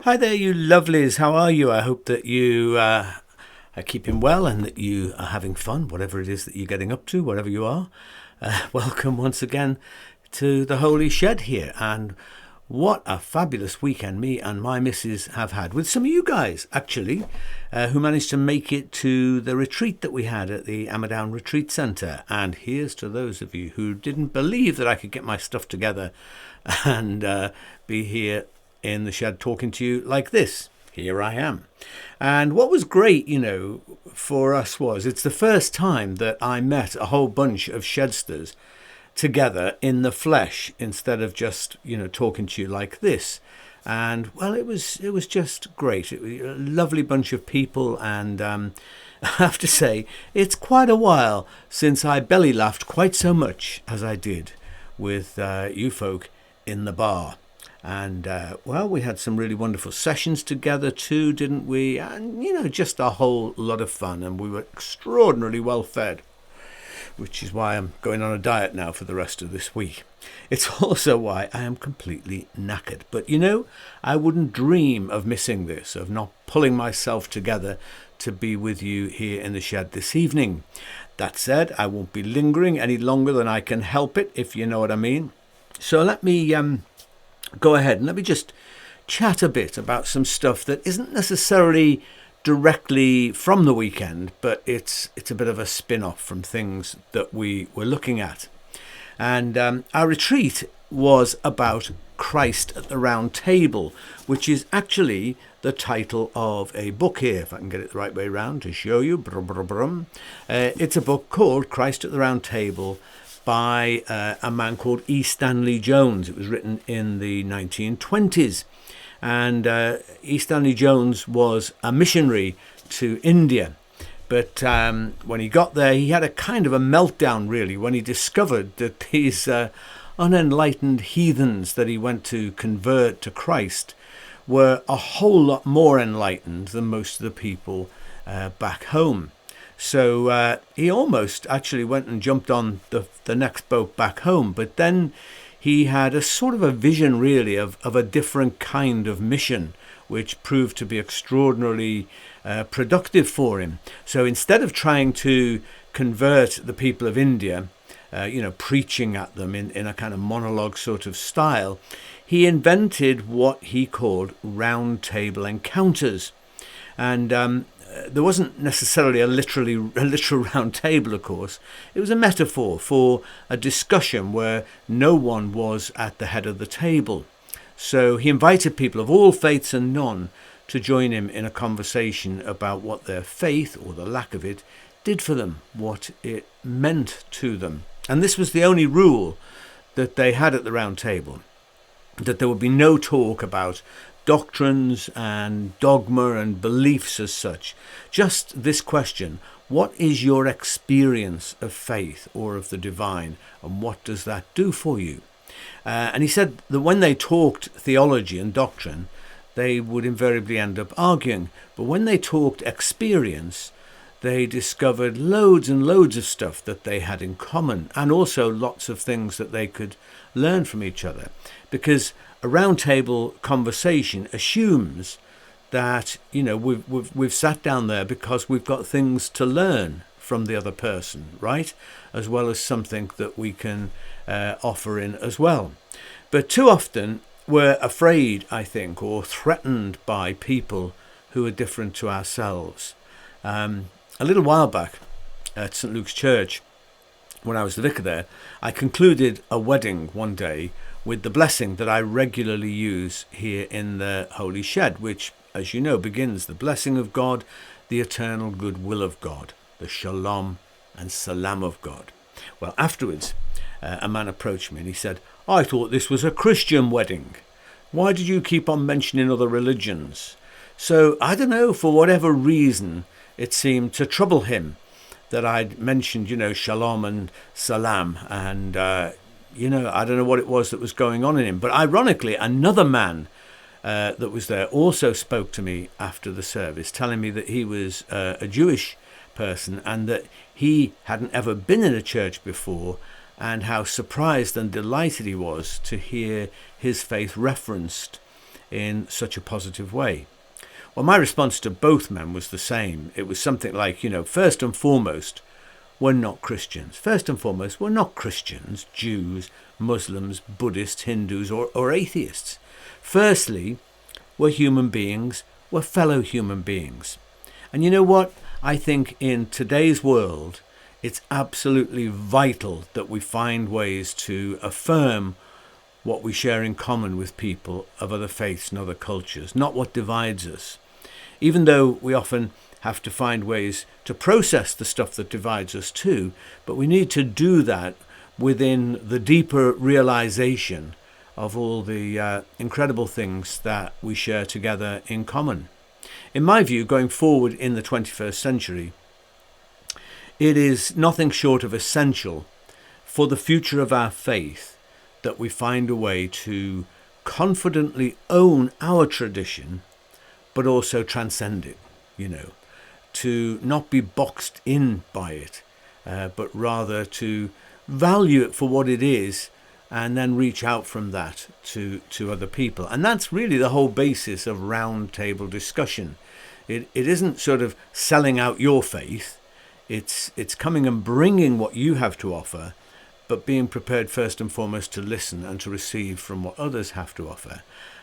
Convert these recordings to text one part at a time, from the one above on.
Hi there, you lovelies. How are you? I hope that you are keeping well and that you are having fun, whatever it is that you're getting up to, wherever you are. Welcome once again to the Holy Shed here. And what a fabulous weekend me and my missus have had with some of you guys, actually, who managed to make it to the retreat that we had at the Amadown Retreat Centre. And here's to those of you who didn't believe that I could get my stuff together and be here in the shed talking to you like this. Here I am. And what was great, for us was it's the first time that I met a whole bunch of shedsters together in the flesh instead of just, talking to you like this. And well, it was just great. It was a lovely bunch of people, and I have to say, it's quite a while since I belly laughed quite so much as I did with you folk in the bar. And, we had some really wonderful sessions together too, didn't we? And, just a whole lot of fun. And we were extraordinarily well fed, which is why I'm going on a diet now for the rest of this week. It's also why I am completely knackered. But, I wouldn't dream of missing this, of not pulling myself together to be with you here in the shed this evening. That said, I won't be lingering any longer than I can help it, if you know what I mean. So let me go ahead and let me just chat a bit about some stuff that isn't necessarily directly from the weekend, but it's a bit of a spin-off from things that we were looking at. And our retreat was about Christ at the Round Table, which is actually the title of a book here, if I can get it the right way around to show you. It's a book called Christ at the Round Table by a man called E. Stanley Jones. It was written in the 1920s. And E. Stanley Jones was a missionary to India. But when he got there, he had a kind of a meltdown, really, when he discovered that these unenlightened heathens that he went to convert to Christ were a whole lot more enlightened than most of the people back home. So he almost actually went and jumped on the next boat back home. But then he had a sort of a vision, really, of a different kind of mission, which proved to be extraordinarily productive for him. So instead of trying to convert the people of India, preaching at them in a kind of monologue sort of style, he invented what he called round table encounters. And there wasn't necessarily a literal round table, of course. It was a metaphor for a discussion where no one was at the head of the table. So he invited people of all faiths and none to join him in a conversation about what their faith, or the lack of it, did for them, what it meant to them. And this was the only rule that they had at the round table, that there would be no talk about doctrines and dogma and beliefs as such. Just this question: what is your experience of faith or of the divine, and what does that do for you? And he said that when they talked theology and doctrine, they would invariably end up arguing. But when they talked experience, they discovered loads and loads of stuff that they had in common, and also lots of things that they could learn from each other. Because a round table conversation assumes that we've sat down there because we've got things to learn from the other person, right? As well as something that we can offer in as well. But too often we're afraid, I think, or threatened by people who are different to ourselves. A little while back at St. Luke's Church, when I was the vicar there, I concluded a wedding one day with the blessing that I regularly use here in the Holy Shed, which, as you know, begins the blessing of God, the eternal goodwill of God, the shalom and salam of God. Well, afterwards, a man approached me and he said, "I thought this was a Christian wedding. Why did you keep on mentioning other religions?" So, I don't know, for whatever reason, it seemed to trouble him that I'd mentioned, shalom and salam, and I don't know what it was that was going on in him. But ironically, another man that was there also spoke to me after the service, telling me that he was a Jewish person and that he hadn't ever been in a church before, and how surprised and delighted he was to hear his faith referenced in such a positive way. Well, my response to both men was the same. It was something like, first and foremost, we're not Christians. First and foremost, we're not Christians, Jews, Muslims, Buddhists, Hindus, or atheists. Firstly, we're human beings. We're fellow human beings. And you know what? I think in today's world, it's absolutely vital that we find ways to affirm what we share in common with people of other faiths and other cultures, not what divides us. Even though we often have to find ways to process the stuff that divides us too, but we need to do that within the deeper realization of all the incredible things that we share together in common. In my view, going forward in the 21st century, it is nothing short of essential for the future of our faith that we find a way to confidently own our tradition, but also transcend it, to not be boxed in by it, but rather to value it for what it is and then reach out from that to other people. And that's really the whole basis of roundtable discussion. It isn't sort of selling out your faith. It's coming and bringing what you have to offer, but being prepared first and foremost to listen and to receive from what others have to offer.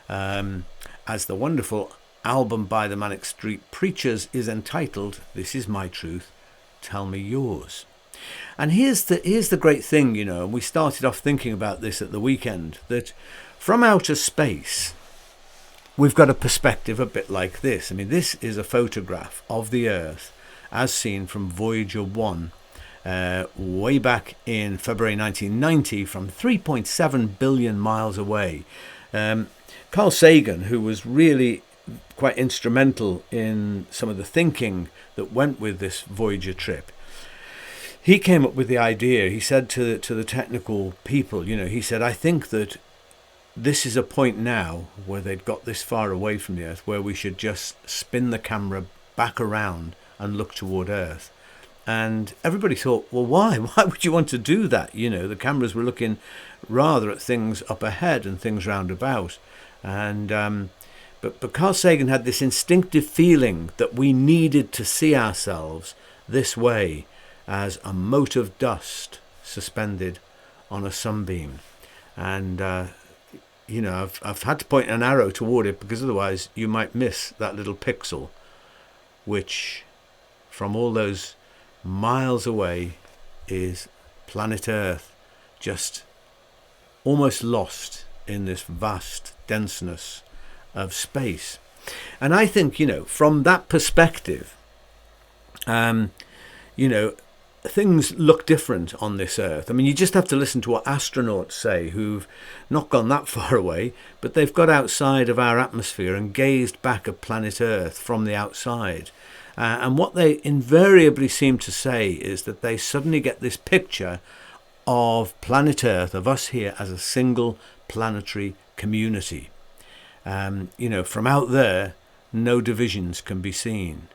As the wonderful album by the Manic Street Preachers is entitled, This Is My Truth, Tell Me Yours. And here's the great thing, and we started off thinking about this at the weekend, that from outer space, we've got a perspective a bit like this. I mean, this is a photograph of the Earth as seen from Voyager 1 way back in February 1990 from 3.7 billion miles away. Carl Sagan, who was really quite instrumental in some of the thinking that went with this Voyager trip, he came up with the idea. He said to the technical people, he said, I think that this is a point now where they'd got this far away from the Earth where we should just spin the camera back around and look toward Earth. And everybody thought, well, why? Why would you want to do that? The cameras were looking rather at things up ahead and things round about. And but Carl Sagan had this instinctive feeling that we needed to see ourselves this way, as a mote of dust suspended on a sunbeam. And, I've had to point an arrow toward it because otherwise you might miss that little pixel, which from all those miles away is planet Earth, just almost lost in this vast denseness of space. And I think, from that perspective, things look different on this Earth. I mean, you just have to listen to what astronauts say who've not gone that far away, but they've got outside of our atmosphere and gazed back at planet Earth from the outside. And what they invariably seem to say is that they suddenly get this picture of planet Earth, of us here as a single planetary community. From out there, no divisions can be seen.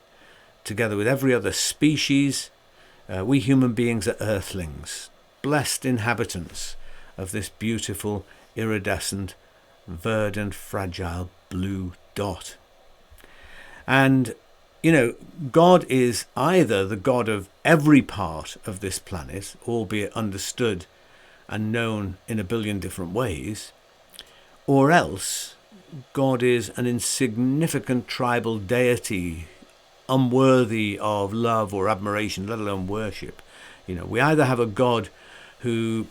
Together with every other species, we human beings are earthlings, blessed inhabitants of this beautiful, iridescent, verdant, fragile blue dot. And, God is either the God of every part of this planet, albeit understood and known in a billion different ways, or else God is an insignificant tribal deity unworthy of love or admiration, let alone worship. We either have a God who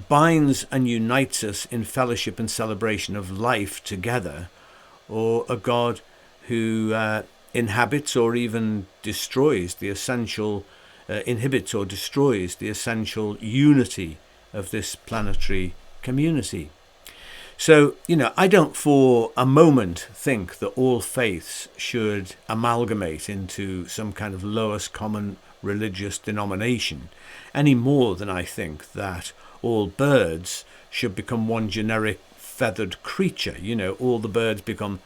binds and unites us in fellowship and celebration of life together, or a God who inhabits or even destroys the essential, inhibits or destroys the essential unity of this planetary community. So, I don't for a moment think that all faiths should amalgamate into some kind of lowest common religious denomination, any more than I think that all birds should become one generic feathered creature. All the birds become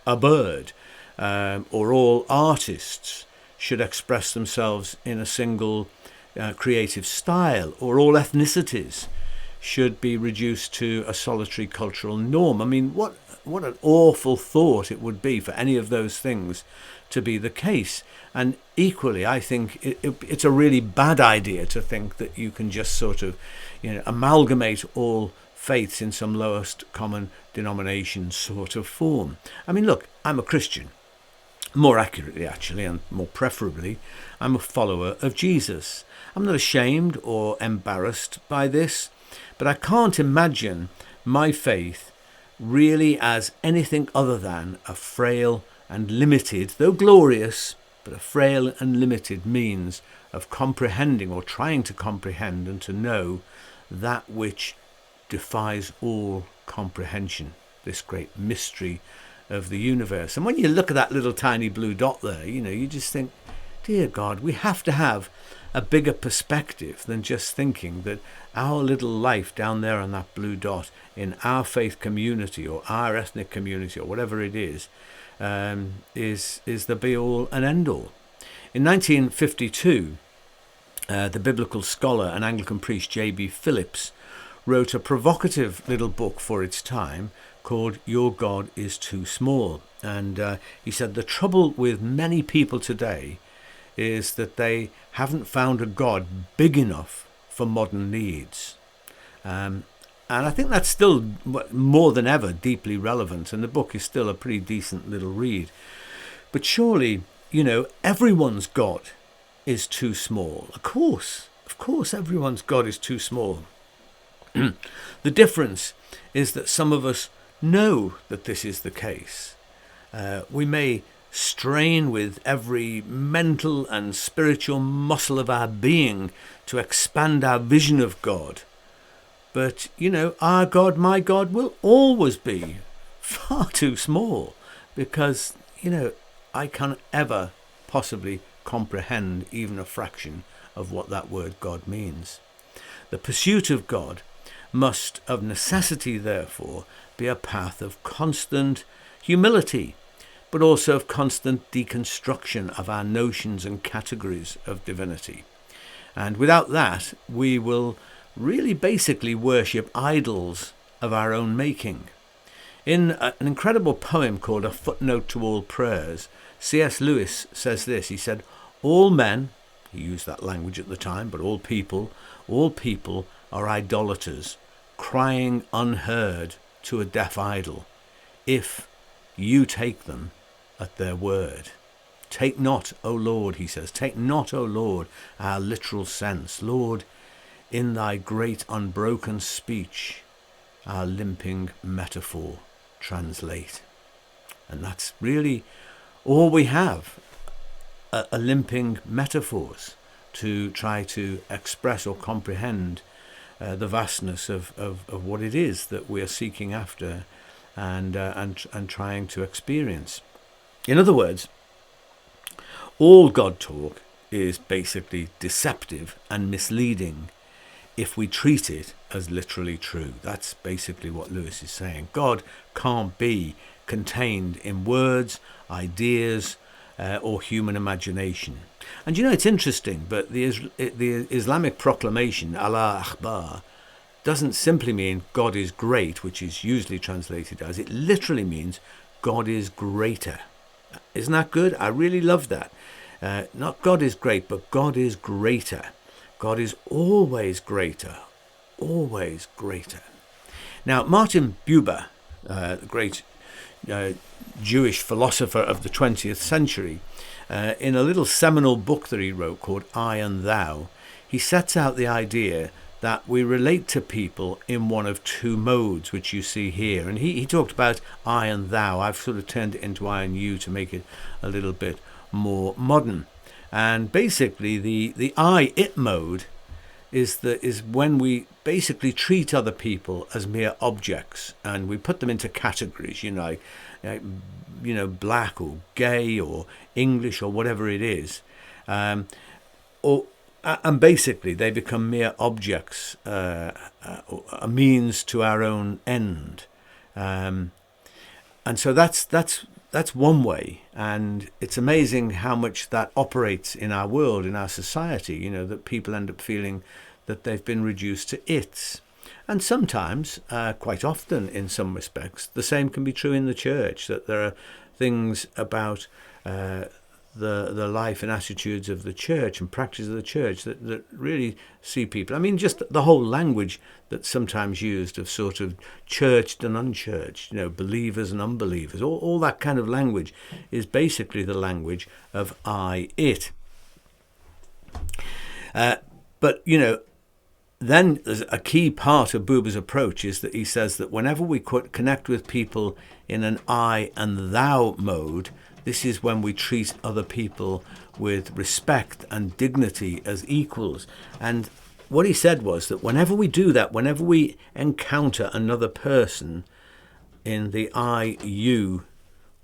a bird, or all artists should express themselves in a single creative style, or all ethnicities should be reduced to a solitary cultural norm. I mean, what what an awful thought it would be for any of those things to be the case. And equally, I think it's a really bad idea to think that you can just sort of, amalgamate all faiths in some lowest common denomination sort of form. I mean, look, I'm a Christian. More accurately, actually, and more preferably, I'm a follower of Jesus. I'm not ashamed or embarrassed by this, but I can't imagine my faith really as anything other than a frail and limited, though glorious, but a frail and limited means of comprehending or trying to comprehend and to know that which defies all comprehension, this great mystery of the universe. And when you look at that little tiny blue dot there, you just think, dear God, we have to have a bigger perspective than just thinking that our little life down there on that blue dot in our faith community or our ethnic community or whatever it is the be-all and end-all. In 1952, the biblical scholar and Anglican priest J.B. Phillips wrote a provocative little book for its time called Your God is Too Small. And he said the trouble with many people today is that they haven't found a God big enough for modern needs. And I think that's still more than ever deeply relevant, and the book is still a pretty decent little read. But surely, everyone's God is too small. Of course, everyone's God is too small. The difference is that some of us know that this is the case. We may strain with every mental and spiritual muscle of our being to expand our vision of God. But, our God, my God, will always be far too small because, I can't ever possibly comprehend even a fraction of what that word God means. The pursuit of God must of necessity, therefore, be a path of constant humility, but also of constant deconstruction of our notions and categories of divinity. And without that, we will really basically worship idols of our own making. In an incredible poem called A Footnote to All Prayers, C.S. Lewis says this. He said, all men, he used that language at the time, but all people are idolaters, crying unheard to a deaf idol, if you take them at their word. Take not, O Lord, he says, take not, O Lord, our literal sense. Lord, in thy great unbroken speech, our limping metaphor translate. And that's really all we have, a limping metaphors to try to express or comprehend the vastness of what it is that we are seeking after and trying to experience. In other words, all God talk is basically deceptive and misleading if we treat it as literally true. That's basically what Lewis is saying. God can't be contained in words, ideas, or human imagination. And it's interesting, but the Islamic proclamation, Allah Akbar, doesn't simply mean God is great, which is usually translated as. It literally means God is greater. Isn't that good? I really love that. Not God is great, but God is greater. God is always greater, always greater. Now, Martin Buber, the great Jewish philosopher of the 20th century, in a little seminal book that he wrote called I and Thou, he sets out the idea that we relate to people in one of two modes, which you see here. And he talked about I and thou. I've sort of turned it into I and you to make it a little bit more modern. And basically the I, it mode is when we basically treat other people as mere objects, and we put them into categories, black or gay or English or whatever it is. And basically they become mere objects, a means to our own end. And so that's one way, and it's amazing how much that operates in our world, in our society, that people end up feeling that they've been reduced to its. And sometimes, quite often in some respects, the same can be true in the church, that there are things about the life and attitudes of the church and practices of the church that really see people. I mean, just the whole language that's sometimes used of sort of churched and unchurched, believers and unbelievers, all that kind of language is basically the language of I, it. But, then there's a key part of Buber's approach is that he says that whenever we connect with people in an I and thou mode, this is when we treat other people with respect and dignity as equals. And what he said was that whenever we do that, whenever we encounter another person in the I, you,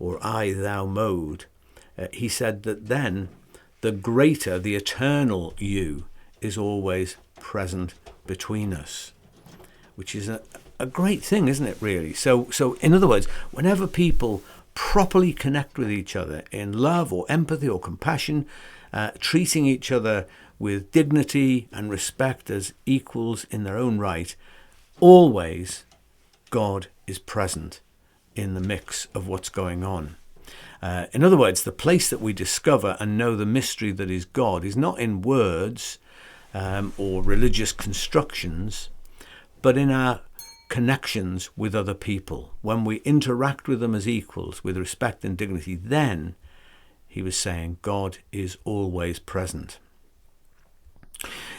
or I, thou mode, he said that then the greater, the eternal you is always present between us, which is a great thing, isn't it, really? So in other words, whenever people properly connect with each other in love or empathy or compassion, treating each other with dignity and respect as equals in their own right, always God is present in the mix of what's going on. In other words, the place that we discover and know the mystery that is God is not in words or religious constructions, but in our connections with other people. When we interact with them as equals, with respect and dignity, then, he was saying, God is always present.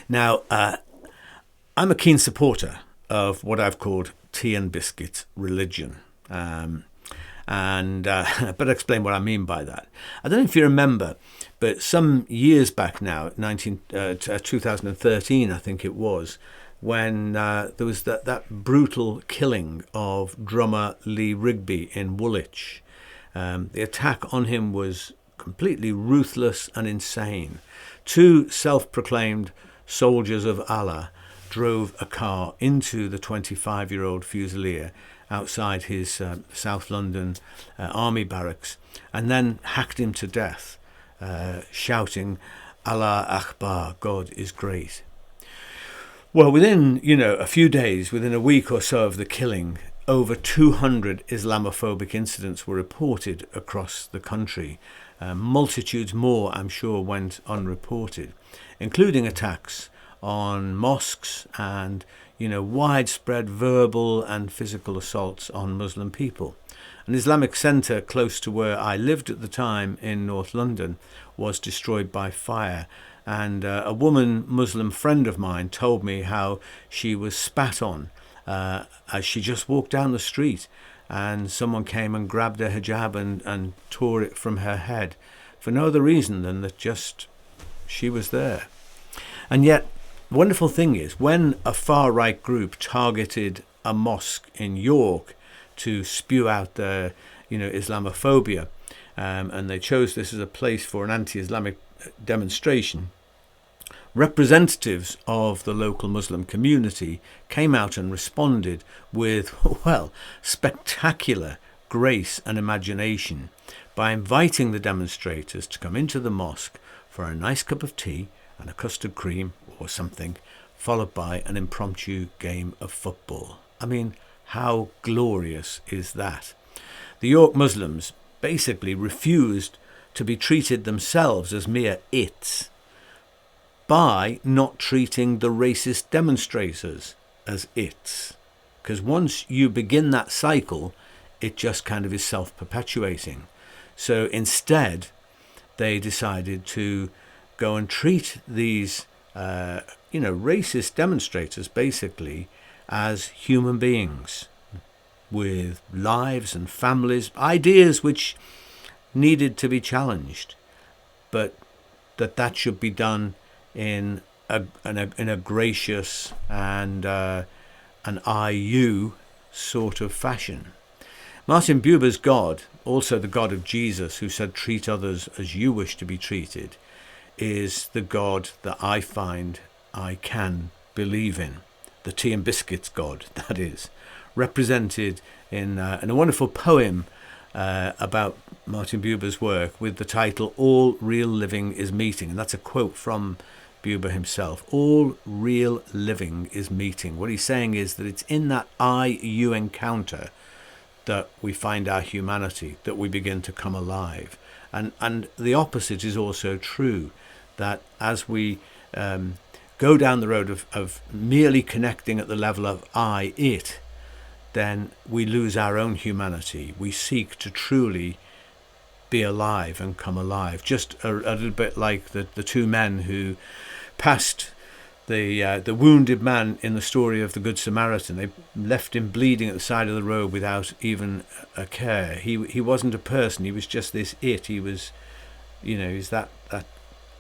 Now, I'm a keen supporter of what I've called tea and biscuits religion. But I'll explain what I mean by that. I don't know if you remember, but some years back now, 2013, I think it was, when there was that brutal killing of drummer Lee Rigby in Woolwich. The attack on him was completely ruthless and insane. Two self-proclaimed soldiers of Allah drove a car into the 25-year-old Fusilier outside his South London army barracks, and then hacked him to death, shouting, Allah Akbar, God is great. Well, within, a few days, within a week or so of the killing, over 200 Islamophobic incidents were reported across the country. Multitudes more, I'm sure, went unreported, including attacks on mosques and, widespread verbal and physical assaults on Muslim people. An Islamic centre close to where I lived at the time in North London was destroyed by fire. And a woman Muslim friend of mine told me how she was spat on as she just walked down the street, and someone came and grabbed her hijab and tore it from her head for no other reason than that just she was there. And yet, the wonderful thing is, when a far-right group targeted a mosque in York to spew out their, Islamophobia, and they chose this as a place for an anti-Islamic demonstration, representatives of the local Muslim community came out and responded with, spectacular grace and imagination by inviting the demonstrators to come into the mosque for a nice cup of tea and a custard cream or something, followed by an impromptu game of football. I mean, how glorious is that? The York Muslims basically refused to be treated themselves as mere its by not treating the racist demonstrators as its. Because once you begin that cycle, it just kind of is self-perpetuating. So instead, they decided to go and treat these, racist demonstrators basically as human beings with lives and families, ideas which needed to be challenged, but that should be done in a gracious and an I-you sort of fashion. Martin Buber's God, also the God of Jesus, who said, treat others as you wish to be treated, is the God that I find I can believe in. The tea and biscuits God, that is, represented in a wonderful poem about Martin Buber's work with the title All Real Living is Meeting. And that's a quote from Buber himself. All real living is meeting. What he's saying is that it's in that I-you encounter that we find our humanity, that we begin to come alive. And the opposite is also true, that as we go down the road of merely connecting at the level of I, it, then we lose our own humanity. We seek to truly be alive and come alive. Just a little bit like the two men who passed the wounded man in the story of the Good Samaritan. They left him bleeding at the side of the road without even a care. He wasn't a person. He was just this it. He was, he's that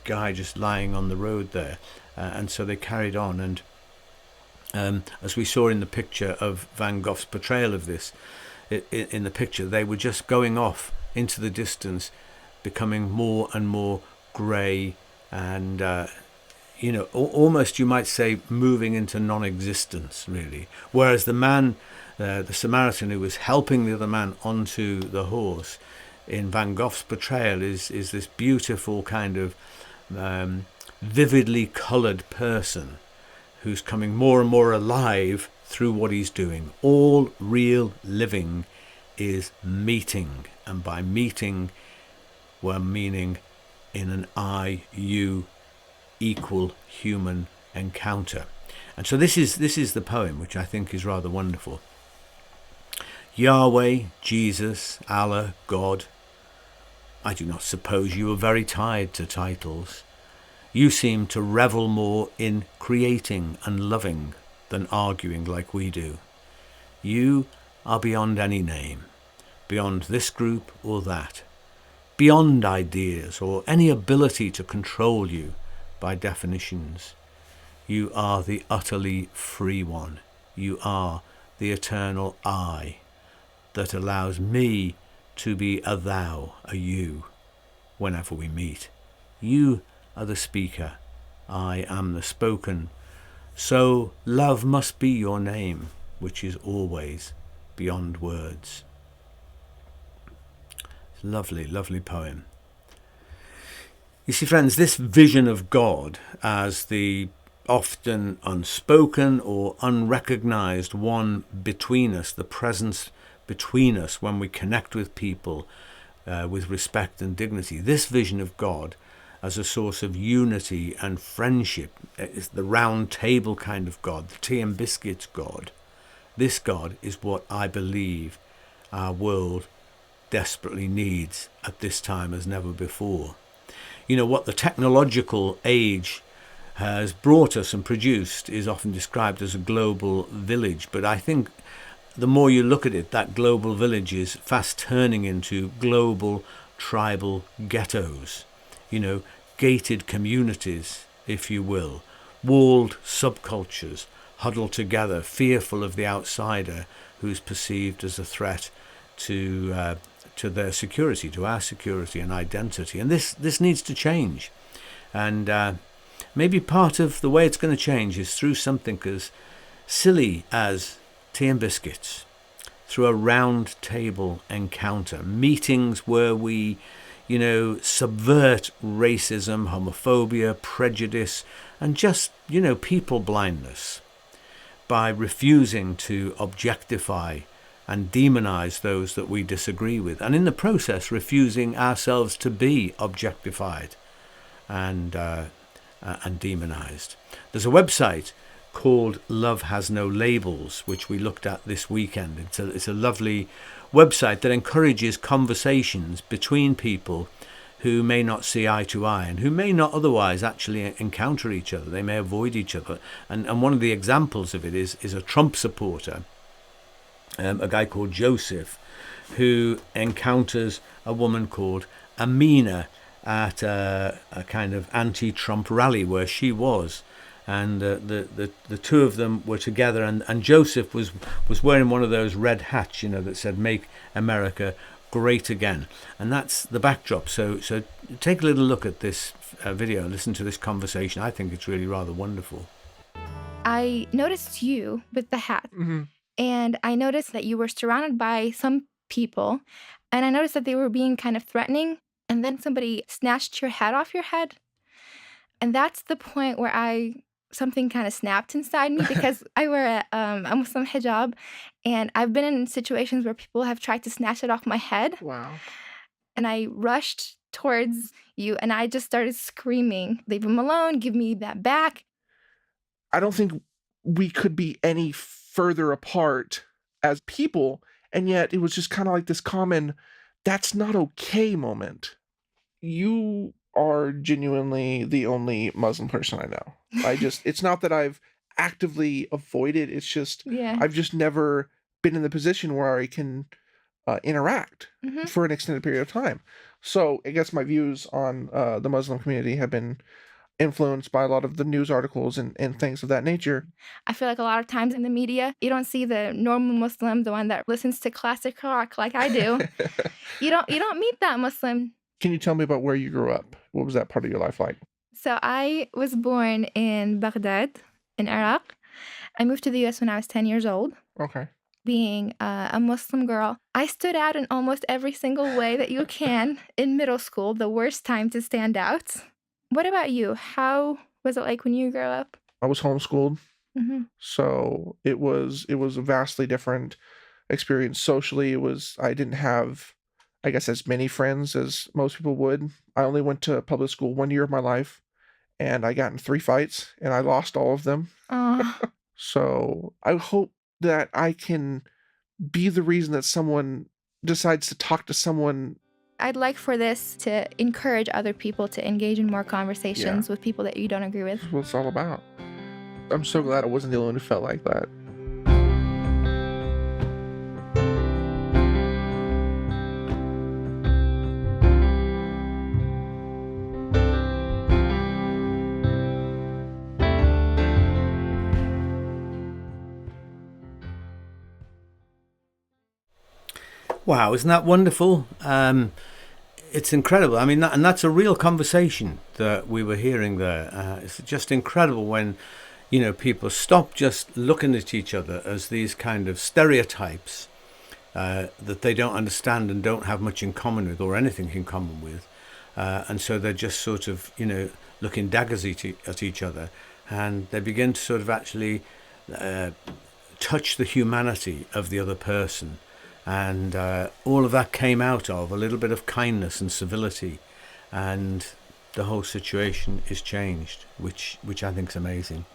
guy just lying on the road there. And so they carried on. And as we saw in the picture of Van Gogh's portrayal of this, in the picture, they were just going off into the distance, becoming more and more grey and almost, you might say, moving into non-existence, really. Whereas the man, the Samaritan who was helping the other man onto the horse in Van Gogh's portrayal is this beautiful kind of vividly coloured person who's coming more and more alive through what he's doing. All real living is meeting, and by meeting we're meaning in an I-you equal human encounter. And so this is the poem, which I think is rather wonderful. Yahweh, Jesus, Allah, God, I do not suppose you are very tied to titles. You seem to revel more in creating and loving than arguing like we do. You are beyond any name, beyond this group or that, beyond ideas or any ability to control you by definitions. You are the utterly free one. You are the eternal I that allows me to be a thou, a you, whenever we meet. You are the speaker. I am the spoken. So love must be your name, which is always beyond words. Lovely, lovely poem. You see, friends, this vision of God as the often unspoken or unrecognized one between us, the presence between us when we connect with people with respect and dignity, this vision of God as a source of unity and friendship, is the round table kind of God, the tea and biscuits God. This God is what I believe our world desperately needs at this time as never before. What the technological age has brought us and produced is often described as a global village, but I think the more you look at it, that global village is fast turning into global tribal ghettos, gated communities, if you will, walled subcultures huddled together, fearful of the outsider who's perceived as a threat to their security, to our security and identity. And this needs to change. And maybe part of the way it's going to change is through something as silly as tea and biscuits, through a round table encounter, meetings where we, subvert racism, homophobia, prejudice, and just, people blindness by refusing to objectify and demonize those that we disagree with, and in the process refusing ourselves to be objectified and demonized. There's a website called Love Has No Labels, which we looked at this weekend. It's a lovely website that encourages conversations between people who may not see eye to eye and who may not otherwise actually encounter each other. They may avoid each other. And one of the examples of it is a Trump supporter, a guy called Joseph, who encounters a woman called Amina at a kind of anti-Trump rally where she was. And the two of them were together, and Joseph was wearing one of those red hats, that said "Make America Great Again," and that's the backdrop. So take a little look at this video, listen to this conversation. I think it's really rather wonderful. I noticed you with the hat, Mhm. and I noticed that you were surrounded by some people, and I noticed that they were being kind of threatening, and then somebody snatched your hat off your head. And that's the point where something kind of snapped inside me because I wear a Muslim hijab, and I've been in situations where people have tried to snatch it off my head. Wow. And I rushed towards you and I just started screaming, "Leave him alone, give me that back." I don't think we could be any further apart as people, and yet it was just kind of like this common, that's not okay moment. You are genuinely the only Muslim person I know. It's not that I've actively avoided, it's just, Yeah. I've just never been in the position where I can interact Mhm. for an extended period of time. So I guess my views on the Muslim community have been influenced by a lot of the news articles and things of that nature. I feel like a lot of times in the media, you don't see the normal Muslim, the one that listens to classic rock like I do. You don't meet that Muslim. Can you tell me about where you grew up? What was that part of your life like? So I was born in Baghdad, in Iraq. I moved to the US when I was 10 years old. Okay. Being a Muslim girl, I stood out in almost every single way that you can in middle school, the worst time to stand out. What about you? How was it like when you grew up? I was homeschooled, Mm-hmm. so it was a vastly different experience socially. I didn't have, I guess, as many friends as most people would. I only went to public school 1 year of my life, and I got in 3 fights, and I lost all of them. So I hope that I can be the reason that someone decides to talk to someone. I'd like for this to encourage other people to engage in more conversations with people that you don't agree with. That's what it's all about. I'm so glad I wasn't the only one who felt like that. Wow, isn't that wonderful? It's incredible. I mean, and that's a real conversation that we were hearing there. It's just incredible when, people stop just looking at each other as these kind of stereotypes that they don't understand and don't have much in common with or anything in common with. And so they're just sort of, looking daggers at each other, and they begin to sort of actually touch the humanity of the other person. And all of that came out of a little bit of kindness and civility, and the whole situation is changed, which I think is amazing.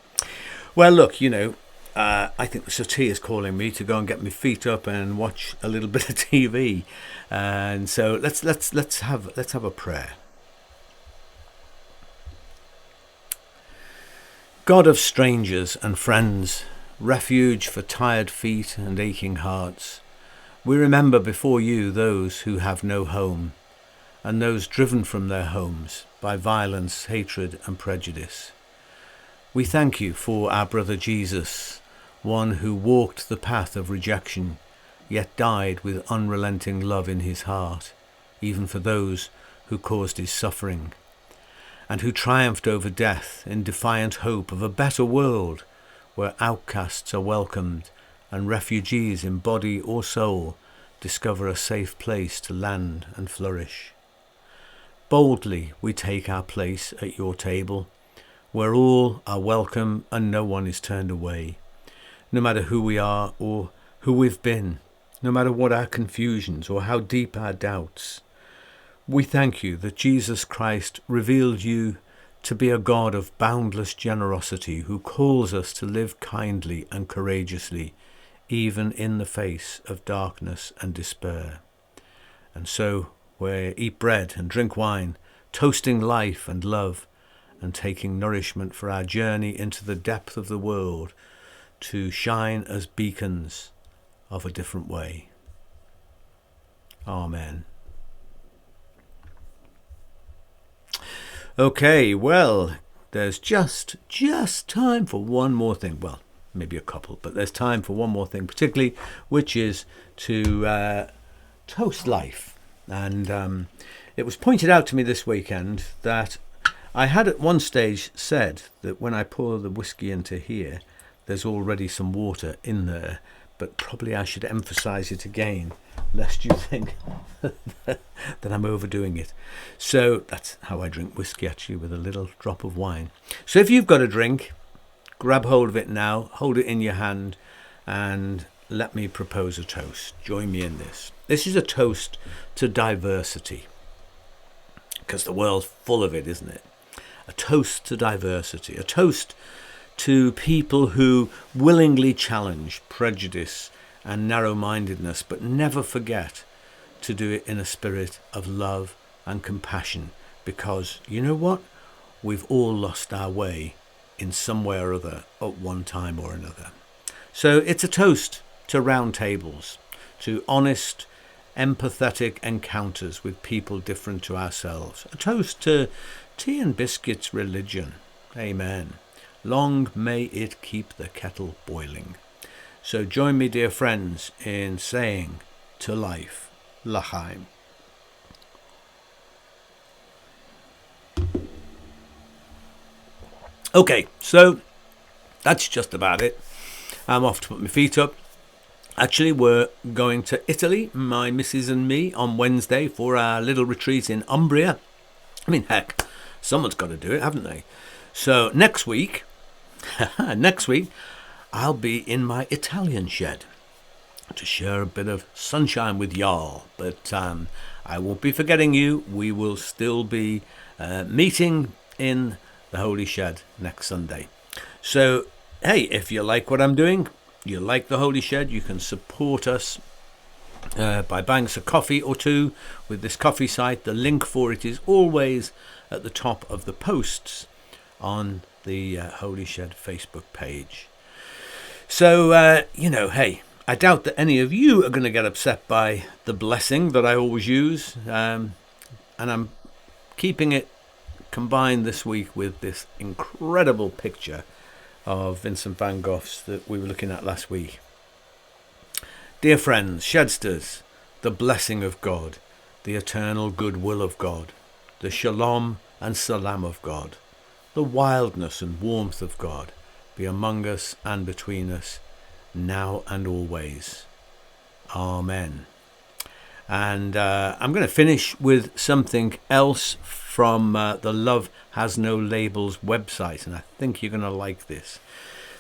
Well, look, I think the Sati is calling me to go and get my feet up and watch a little bit of TV, and so let's have a prayer. God of strangers and friends, refuge for tired feet and aching hearts, we remember before you those who have no home, and those driven from their homes by violence, hatred and prejudice. We thank you for our brother Jesus, one who walked the path of rejection, yet died with unrelenting love in his heart, even for those who caused his suffering, and who triumphed over death in defiant hope of a better world where outcasts are welcomed and refugees in body or soul discover a safe place to land and flourish. Boldly we take our place at your table, where all are welcome and no one is turned away, no matter who we are or who we've been, no matter what our confusions or how deep our doubts. We thank you that Jesus Christ revealed you to be a God of boundless generosity who calls us to live kindly and courageously, even in the face of darkness and despair. And so we eat bread and drink wine, toasting life and love, and taking nourishment for our journey into the depth of the world to shine as beacons of a different way. Amen. Okay, well, there's just time for one more thing. Well, maybe a couple, but there's time for one more thing, particularly, which is to toast life. And it was pointed out to me this weekend that I had at one stage said that when I pour the whiskey into here, there's already some water in there. but probably I should emphasize it again, lest you think that I'm overdoing it. So that's how I drink whiskey, actually, with a little drop of wine. So if you've got a drink, grab hold of it now, hold it in your hand, and let me propose a toast. Join me in this. This is a toast to diversity, because the world's full of it, isn't it? A toast to diversity, a toast to people who willingly challenge prejudice and narrow-mindedness, but never forget to do it in a spirit of love and compassion, because you know what? We've all lost our way in some way or other at one time or another. So it's a toast to round tables, to honest, empathetic encounters with people different to ourselves. A toast to tea and biscuits religion. Amen. Long may it keep the kettle boiling. So join me, dear friends, in saying to life, L'chaim. Okay, so that's just about it. I'm off to put my feet up. Actually, we're going to Italy, my missus and me, on Wednesday for our little retreat in Umbria. I mean, heck, someone's got to do it, haven't they? So next week, I'll be in my Italian shed to share a bit of sunshine with y'all. But I won't be forgetting you. We will still be meeting in the Holy Shed next Sunday. So, hey, if you like what I'm doing, you like the Holy Shed, you can support us by buying us a coffee or two with this coffee site. The link for it is always at the top of the posts on the Holy Shed Facebook page. So, hey, I doubt that any of you are going to get upset by the blessing that I always use. And I'm keeping it combined this week with this incredible picture of Vincent van Gogh's that we were looking at last week. Dear friends, Shedsters, the blessing of God, the eternal goodwill of God, the shalom and salam of God, the wildness and warmth of God be among us and between us, now and always. Amen. And I'm going to finish with something else from the Love Has No Labels website, and I think you're going to like this.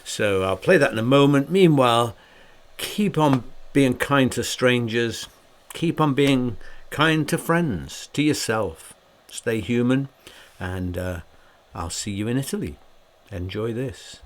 So I'll play that in a moment. Meanwhile, keep on being kind to strangers. Keep on being kind to friends, to yourself. Stay human, and I'll see you in Italy. Enjoy this.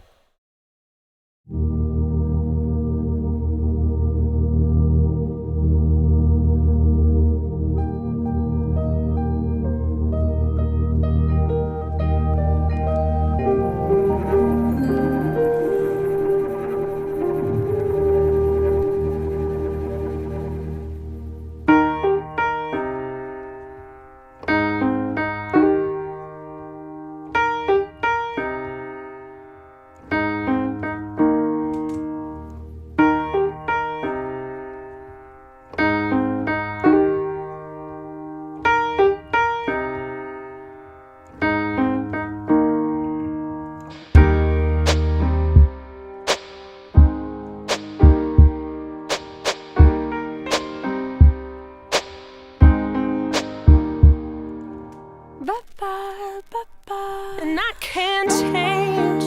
And I can't change,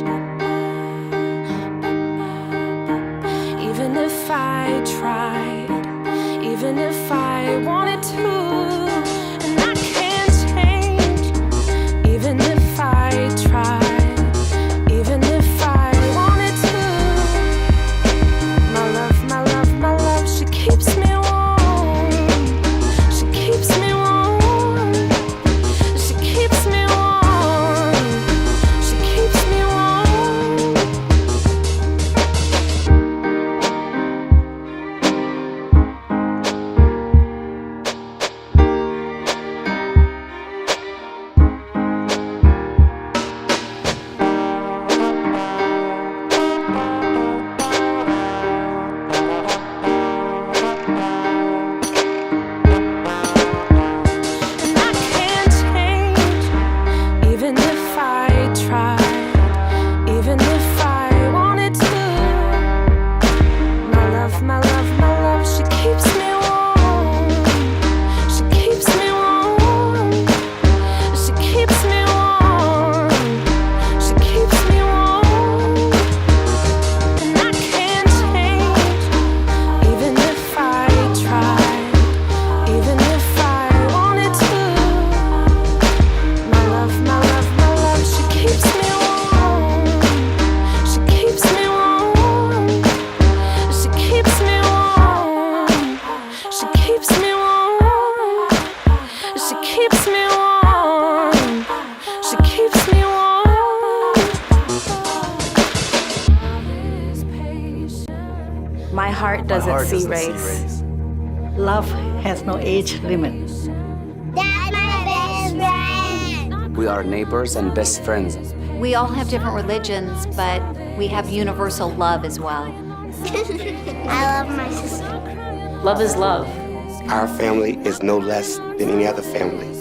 even if I tried, even if I wanted to. And I can't change, even if I tried, even if I wanted to. My love, my love, my love, she keeps me warm. She keeps me warm. She keeps me warm. She keeps me warm. My heart doesn't see race. Love has no age limit. That's my best friend. We are neighbors and best friends. We all have different religions, but we have universal love as well. I love my sister. Love is love. Our family is no less than any other family.